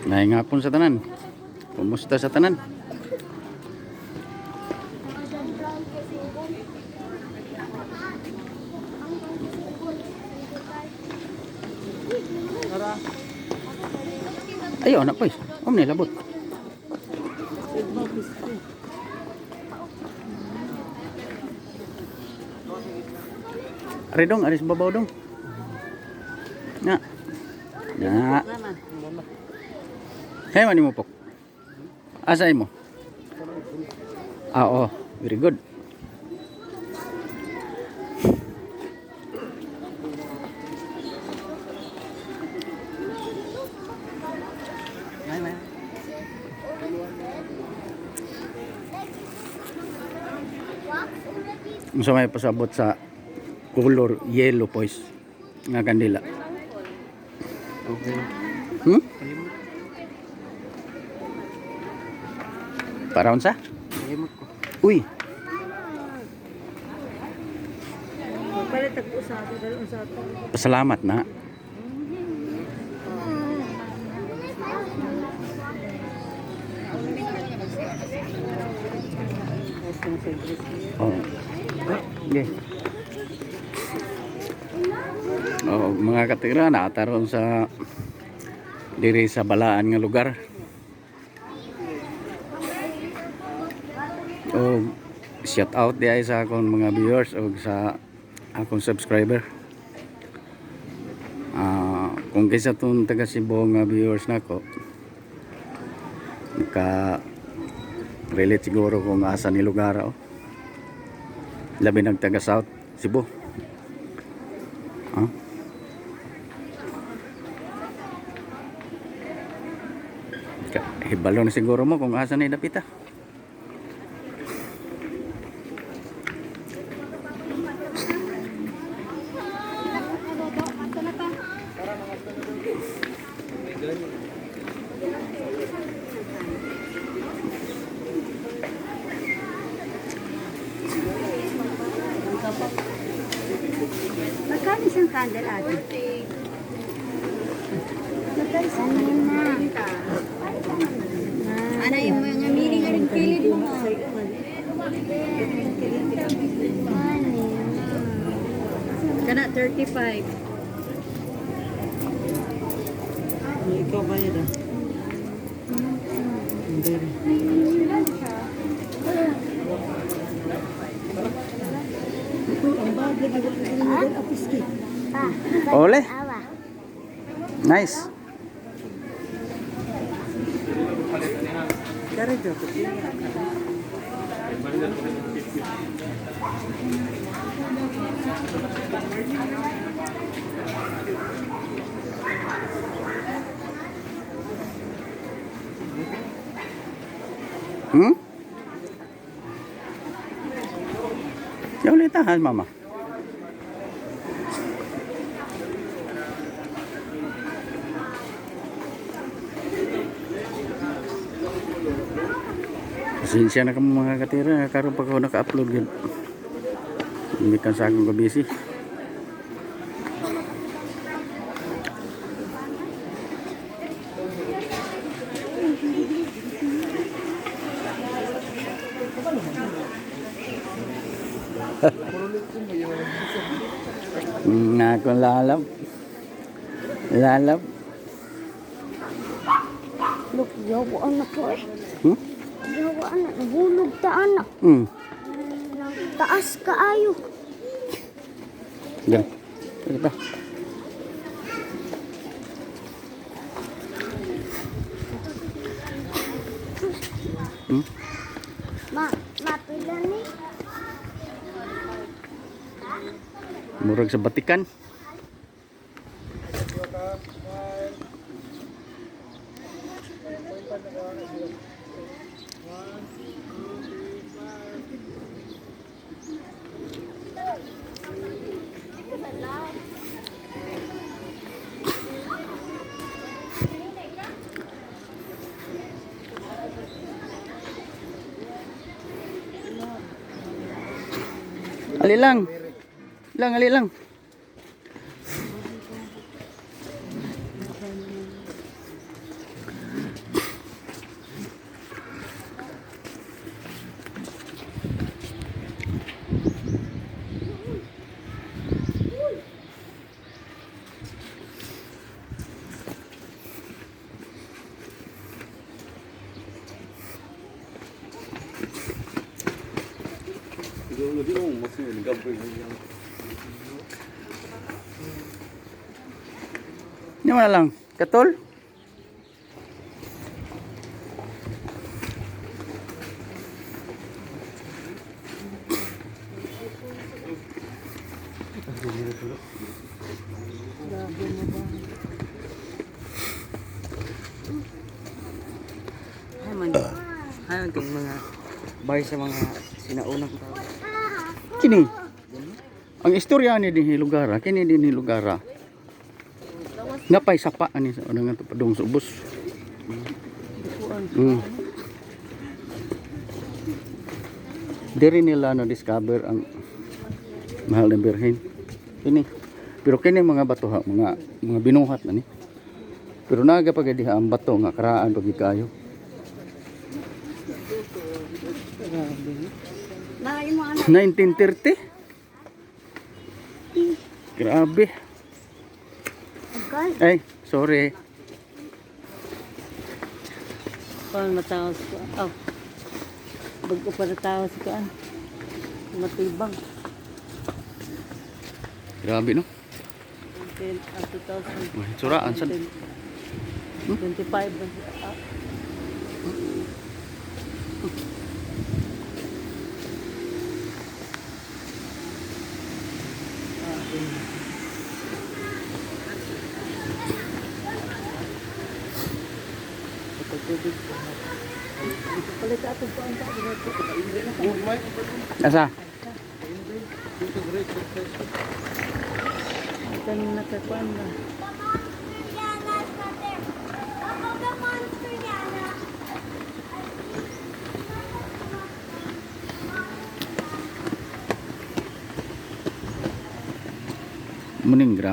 Naing hapon sa tanan. Kumusta sa tanan? Ayo anak boys. Ni labot. Ari dong, aris babaw dong. Na. Na. Hey, mani mo pok. Asay mo? Ah, oh, very good. Unsa may pasabot sa color yellow boys nga kandila. Okay. Para unsa? Kalimot ko. Uy, Magpalit ako sa ato, dahil sa ato. salamat na. Oh. Okay. Oh, mga katira na taron sa diri sa balaan nga lugar. Oh, shout out di ay sa akong mga viewers o sa akong subscriber. Kung kaysa itong taga Cebu nga viewers nako, relate siguro kung asa ni lugar oh. Labi ng taga South Cebu. Hibalo na siguro mo kung asa ni dapita. Magkano isang candle ate? Magkano isang na? Ana yung mga mili nga rin kilid mo. Kana 35. Ikaw ba yun ah? Hindi rin. Ole. Nice. Dari jo. Ya ulit tahan mama. Pasensya na kamo mga katira, karon pa ko naka-upload yun. Hindi kan sa akong kabisi. Nga akong lalab. Lalab. Look, yawa anak ko eh. Yawa anak, nahulog ta anak. Taas ka ayo. Yan. Ano pa? Mapila ni. Murag sa batikan. Ali lang. Ali lang. Ini mana lang? Katol? Hay man kang mga bahay sa mga sinaunang tao. Kini. Ang istorya ni din hilugara, kini din hilugara. Napay sapa ani sa unang padung sa ubos. Diri nila na discover ang mahal na birhen. Kini. Pero kini mga bato ha, mga binuhat na ni. Pero naga pag diha ang bato nga karaan pag kayo. Lain mo anak. 1930. Grabe. Agay. Ay, sorry. Paano matawas ko? Oh. Bago pa natawas ko. Matibang. Grabe no. 2000. Ay, suraan sad. 25. Asa? Kan nakakuan na. Muning grabe.